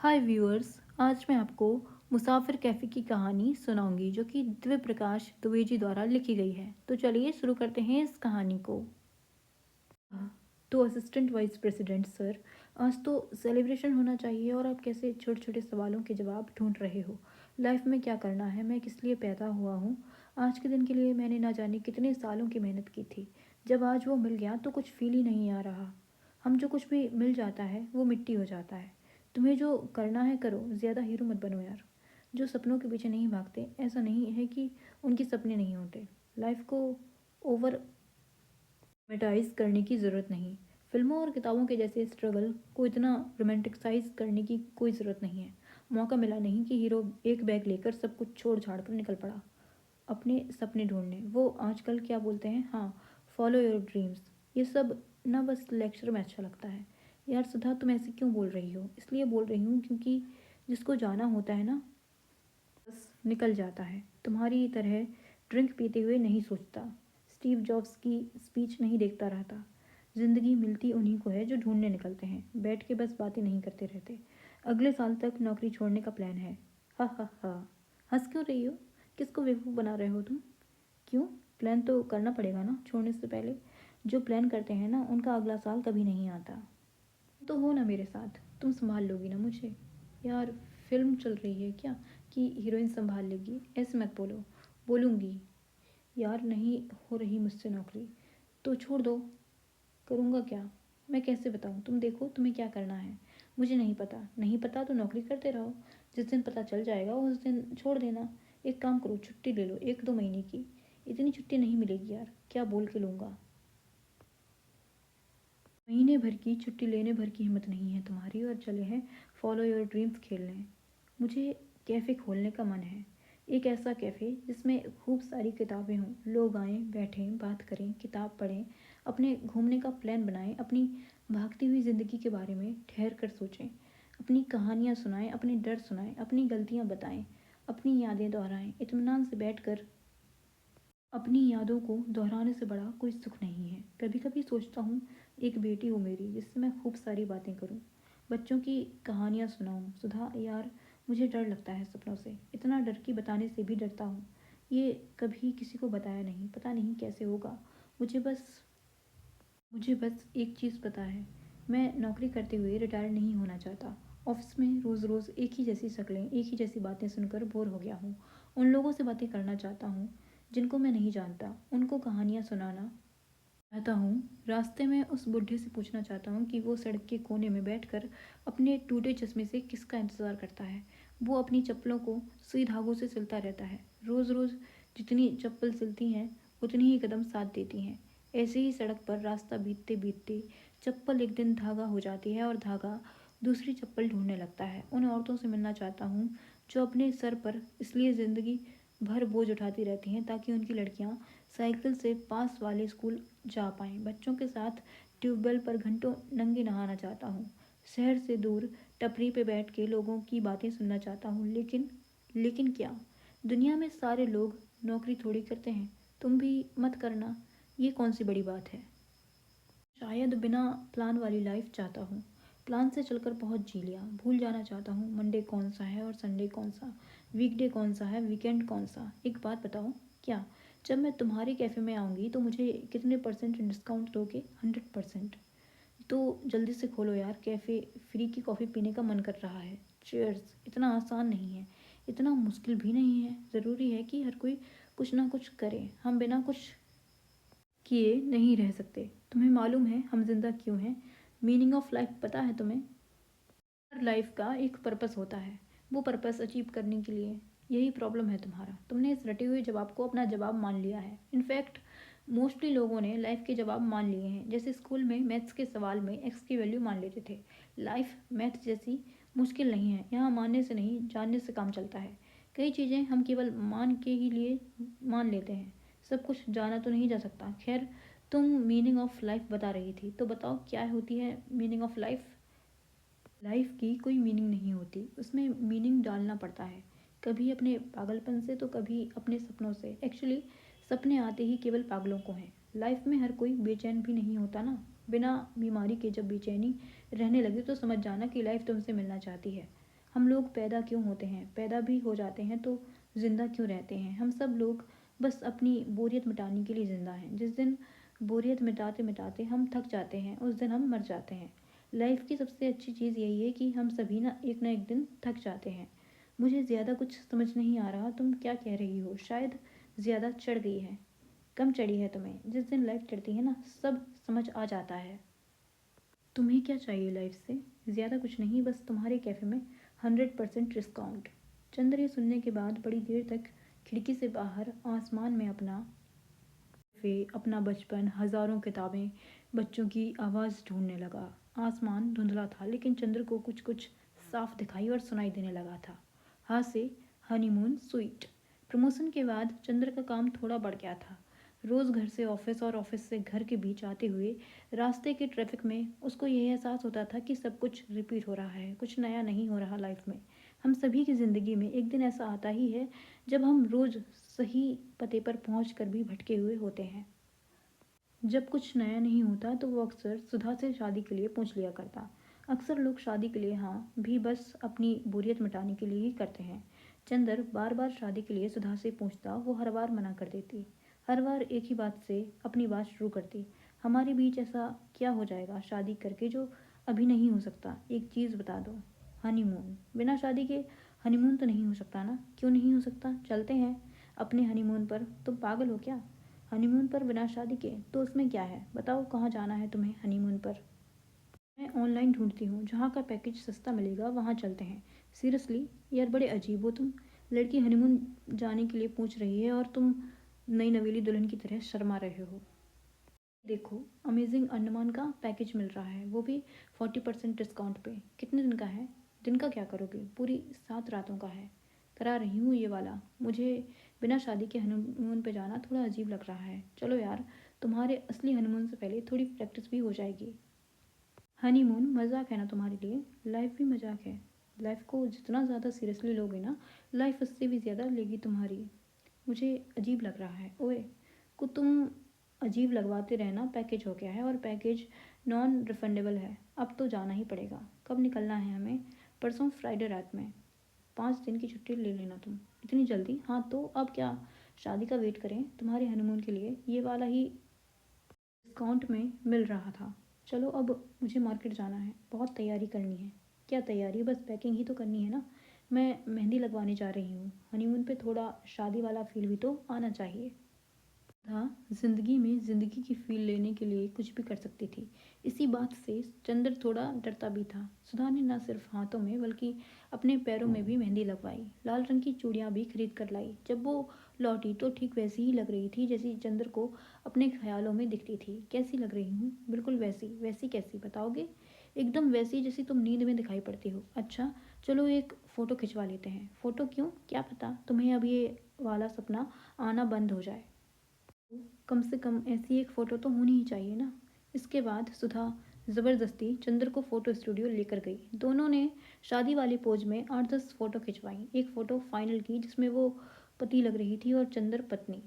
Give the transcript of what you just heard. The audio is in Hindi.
हाय व्यूअर्स। आज मैं आपको मुसाफिर कैफ़े की कहानी सुनाऊंगी जो कि दिव्य प्रकाश द्विवेदी द्वारा लिखी गई है। तो चलिए शुरू करते हैं इस कहानी को। हाँ, तो असिस्टेंट वाइस प्रेसिडेंट सर, आज तो सेलिब्रेशन होना चाहिए और आप कैसे छोटे छोटे सवालों के जवाब ढूंढ रहे हो। लाइफ में क्या करना है, मैं किस लिए पैदा हुआ हूँ। आज के दिन के लिए मैंने ना जाने कितने सालों की मेहनत की थी। जब आज वो मिल गया तो कुछ फील ही नहीं आ रहा। हम जो कुछ भी मिल जाता है वो मिट्टी हो जाता है। तुम्हें जो करना है करो, ज़्यादा हीरो मत बनो यार। जो सपनों के पीछे नहीं भागते, ऐसा नहीं है कि उनके सपने नहीं होते। लाइफ को ओवर रोमेंटाइज करने की ज़रूरत नहीं। फिल्मों और किताबों के जैसे स्ट्रगल को इतना रोमांटिसाइज करने की कोई ज़रूरत नहीं है। मौका मिला नहीं कि हीरो एक बैग लेकर सब कुछ छोड़ छाड़ कर निकल पड़ा अपने सपने ढूंढने। वो आजकल क्या बोलते हैं, हाँ, फॉलो योर ड्रीम्स। ये सब ना बस लेक्चर में अच्छा लगता है। यार सुधा, तुम ऐसे क्यों बोल रही हो? इसलिए बोल रही हूँ क्योंकि जिसको जाना होता है ना, बस निकल जाता है। तुम्हारी तरह ड्रिंक पीते हुए नहीं सोचता, स्टीव जॉब्स की स्पीच नहीं देखता रहता। जिंदगी मिलती उन्हीं को है जो ढूंढने निकलते हैं, बैठ के बस बातें नहीं करते रहते। अगले साल तक नौकरी छोड़ने का प्लान है। हा हा हा। हंस क्यों रही हो? किसको बेवकूफ़ बना रहे हो तुम? क्यों? प्लान तो करना पड़ेगा ना छोड़ने से पहले। जो प्लान करते हैं ना, उनका अगला साल कभी नहीं आता। तो हो ना मेरे साथ, तुम संभाल लोगी ना मुझे? यार, फिल्म चल रही है क्या कि हीरोइन संभाल लेगी? ऐसे मत बोलो। बोलूँगी। यार नहीं हो रही मुझसे नौकरी तो छोड़ दो। करूँगा क्या? मैं कैसे बताऊँ? तुम देखो तुम्हें क्या करना है। मुझे नहीं पता। नहीं पता तो नौकरी करते रहो। जिस दिन पता चल जाएगा उस दिन छोड़ देना। एक काम करो, छुट्टी ले लो 1-2 महीने की। इतनी छुट्टी नहीं मिलेगी यार, क्या बोल के लूँगा? महीने भर की छुट्टी लेने भर की हिम्मत नहीं है तुम्हारी और चले हैं फॉलो योर ड्रीम्स खेलने। मुझे कैफ़े खोलने का मन है। एक ऐसा कैफ़े जिसमें खूब सारी किताबें हों, लोग आएं, बैठें, बात करें, किताब पढ़ें, अपने घूमने का प्लान बनाएं, अपनी भागती हुई ज़िंदगी के बारे में ठहर कर सोचें, अपनी कहानियाँ सुनाएं, अपने डर सुनाएं, अपनी गलतियाँ बताएं, अपनी यादें दोहराएं। इत्मीनान से बैठ कर अपनी यादों को दोहराने से बड़ा कोई सुख नहीं है। कभी कभी सोचता हूँ एक बेटी हो मेरी जिससे मैं खूब सारी बातें करूँ, बच्चों की कहानियाँ सुनाऊँ। सुधा यार, मुझे डर लगता है सपनों से, इतना डर कि बताने से भी डरता हूँ। ये कभी किसी को बताया नहीं, पता नहीं कैसे होगा। मुझे बस मुझे बस एक चीज़ पता है, मैं नौकरी करते हुए रिटायर नहीं होना चाहता। ऑफिस में रोज़ रोज़ एक ही जैसी शक्लें, एक ही जैसी बातें सुनकर बोर हो गया हूँ। उन लोगों से बातें करना चाहता हूँ जिनको मैं नहीं जानता, उनको कहानियाँ सुनाना चाहता हूँ। रास्ते में उस बुढ़े से पूछना चाहता हूँ कि वो सड़क के कोने में बैठकर अपने टूटे चश्मे से किसका इंतज़ार करता है। वो अपनी चप्पलों को सुई धागों से सिलता रहता है। रोज़ रोज़ जितनी चप्पल सिलती हैं उतनी ही कदम साथ देती हैं। ऐसे ही सड़क पर रास्ता बीतते बीतते चप्पल एक दिन धागा हो जाती है और धागा दूसरी चप्पल ढूंढने लगता है। उन औरतों से मिलना चाहता हूँ जो अपने सर पर इसलिए ज़िंदगी भर बोझ उठाती रहती हैं ताकि उनकी लड़कियाँ साइकिल से पास वाले स्कूल जा पाएं। बच्चों के साथ ट्यूबवेल पर घंटों नंगे नहाना चाहता हूँ। शहर से दूर टपरी पे बैठ के लोगों की बातें सुनना चाहता हूँ। लेकिन क्या? दुनिया में सारे लोग नौकरी थोड़ी करते हैं। तुम भी मत करना। ये कौन सी बड़ी बात है? शायद बिना प्लान वाली लाइफ चाहता हूँ। प्लान से चलकर बहुत जी लिया, भूल जाना चाहता हूँ मंडे कौन सा है और संडे कौन सा, वीकडे कौन सा है, वीकेंड कौन सा। एक बात बताओ, क्या जब मैं तुम्हारे कैफ़े में आऊँगी तो मुझे कितने परसेंट डिस्काउंट दोगे? 100%। तो जल्दी से खोलो यार कैफ़े, फ्री की कॉफ़ी पीने का मन कर रहा है। चीयर्स। इतना आसान नहीं है, इतना मुश्किल भी नहीं है। ज़रूरी है कि हर कोई कुछ ना कुछ करे। हम बिना कुछ किए नहीं रह सकते। तुम्हें मालूम है हम जिंदा क्यों हैं? मीनिंग ऑफ लाइफ पता है तुम्हें? हर लाइफ का एक पर्पस होता है, वो पर्पस अचीव करने के लिए। यही प्रॉब्लम है तुम्हारा, तुमने इस रटे हुए जवाब को अपना जवाब मान लिया है। इनफैक्ट मोस्टली लोगों ने लाइफ के जवाब मान लिए हैं। जैसे स्कूल में मैथ्स के सवाल में एक्स की वैल्यू मान लेते थे। लाइफ मैथ जैसी मुश्किल नहीं है, यहाँ मानने से नहीं जानने से काम चलता है। कई चीज़ें हम केवल मान के ही लिए मान लेते हैं, सब कुछ जाना तो नहीं जा सकता। खैर, तुम मीनिंग ऑफ लाइफ बता रही थी, तो बताओ क्या होती है मीनिंग ऑफ लाइफ? लाइफ की कोई मीनिंग नहीं होती, उसमें मीनिंग डालना पड़ता है। कभी अपने पागलपन से तो कभी अपने सपनों से। एक्चुअली सपने आते ही केवल पागलों को हैं। लाइफ में हर कोई बेचैन भी नहीं होता ना। बिना बीमारी के जब बेचैनी रहने लगे तो समझ जाना कि लाइफ तुमसे मिलना चाहती है। हम लोग पैदा क्यों होते हैं, पैदा भी हो जाते हैं तो ज़िंदा क्यों रहते हैं? हम सब लोग बस अपनी बोरियत मिटाने के लिए ज़िंदा हैं। जिस दिन बोरियत मिटाते मिटाते हम थक जाते हैं, उस दिन हम मर जाते हैं। लाइफ की सबसे अच्छी चीज़ यही है कि हम सभी ना एक दिन थक जाते हैं। मुझे ज़्यादा कुछ समझ नहीं आ रहा, तुम क्या कह रही हो? शायद ज़्यादा चढ़ गई है। कम चढ़ी है तुम्हें। जिस दिन लाइफ चढ़ती है ना, सब समझ आ जाता है। तुम्हें क्या चाहिए लाइफ से? ज़्यादा कुछ नहीं, बस तुम्हारे कैफ़े में 100% डिस्काउंट। चंद्र ये सुनने के बाद बड़ी देर तक खिड़की से बाहर आसमान में अपना अपना बचपन, हज़ारों किताबें, बच्चों की आवाज़ ढूंढने लगा। आसमान धुंधला था लेकिन चंद्र को कुछ कुछ साफ दिखाई और सुनाई देने लगा था। हाथ से हनीमून स्वीट। प्रमोशन के बाद चंद्र का काम थोड़ा बढ़ गया था। रोज़ घर से ऑफिस और ऑफिस से घर के बीच आते हुए रास्ते के ट्रैफिक में उसको यह एहसास होता था कि सब कुछ रिपीट हो रहा है, कुछ नया नहीं हो रहा लाइफ में। हम सभी की ज़िंदगी में एक दिन ऐसा आता ही है जब हम रोज़ सही पते पर पहुँच कर भी भटके हुए होते हैं। जब कुछ नया नहीं होता तो वो अक्सर सुधा से शादी के लिए पूछ लिया करता। अक्सर लोग शादी के लिए हाँ भी बस अपनी बोरियत मिटाने के लिए ही करते हैं। चंदर बार बार शादी के लिए सुधा से पूछता, वो हर बार मना कर देती। हर बार एक ही बात से अपनी बात शुरू करती, हमारे बीच ऐसा क्या हो जाएगा शादी करके जो अभी नहीं हो सकता? एक चीज़ बता दो। हनीमून। बिना शादी के हनीमून तो नहीं हो सकता ना? क्यों नहीं हो सकता? चलते हैं अपने हनीमून पर। तुम पागल हो क्या? हनीमून पर बिना शादी के? तो उसमें क्या है? बताओ कहाँ जाना है तुम्हें हनीमून पर? मैं ऑनलाइन ढूंढती हूँ, जहाँ का पैकेज सस्ता मिलेगा वहाँ चलते हैं। सीरियसली यार, बड़े अजीब हो तुम। लड़की हनीमून जाने के लिए पूछ रही है और तुम नई नवेली दुल्हन की तरह शर्मा रहे हो। देखो, अमेजिंग अंडमान का पैकेज मिल रहा है, वो भी 40% डिस्काउंट पे। कितने दिन का है? दिन का क्या करोगे? पूरी 7 रातों का है। करा रही हूँ ये वाला। मुझे बिना शादी के हनीमून पे जाना थोड़ा अजीब लग रहा है। चलो यार, तुम्हारे असली हनीमून से पहले थोड़ी प्रैक्टिस भी हो जाएगी। हनीमून मजाक है ना तुम्हारे लिए? लाइफ भी मजाक है। लाइफ को जितना ज़्यादा सीरियसली लोगे ना, लाइफ उससे भी ज़्यादा लेगी तुम्हारी। मुझे अजीब लग रहा है। ओए को तुम अजीब लगवाते रहना। पैकेज हो गया है और पैकेज नॉन रिफंडेबल है। अब तो जाना ही पड़ेगा। कब निकलना है हमें? परसों फ्राइडे रात में। 5 दिन की छुट्टी ले लेना तुम। इतनी जल्दी? हाँ तो अब क्या शादी का वेट करें? तुम्हारे हनीमून के लिए ये वाला ही डिस्काउंट में मिल रहा था। चलो अब मुझे मार्केट जाना है, बहुत तैयारी करनी है। क्या तैयारी? बस पैकिंग ही तो करनी है ना। मैं मेहंदी लगवाने जा रही हूँ। हनीमून पे थोड़ा शादी वाला फील भी तो आना चाहिए। था जिंदगी में जिंदगी की फील लेने के लिए कुछ भी कर सकती थी। इसी बात से चंद्र थोड़ा डरता भी था। सुधा ने न सिर्फ हाथों में बल्कि अपने पैरों में भी मेहंदी लगवाई। लाल रंग की चूड़ियां भी खरीद कर लाई। जब वो लौटी तो ठीक वैसी ही लग रही थी जैसी चंद्र को अपने ख्यालों में दिखती थी। कैसी लग रही हूँ? बिल्कुल वैसी। वैसी कैसी? बताओगे? एकदम वैसी जैसी तुम नींद में दिखाई पड़ती हो। अच्छा चलो एक फ़ोटो खिंचवा लेते हैं। फ़ोटो क्यों? क्या पता तुम्हें अब ये वाला सपना आना बंद हो जाए। कम से कम ऐसी एक फ़ोटो तो होनी ही चाहिए ना। इसके बाद सुधा ज़बरदस्ती चंद्र को फ़ोटो स्टूडियो लेकर गई। दोनों ने शादी वाले पोज में 8-10 फ़ोटो खिंचवाई। एक फ़ोटो फाइनल की जिसमें वो पति लग रही थी और चंद्र पत्नी।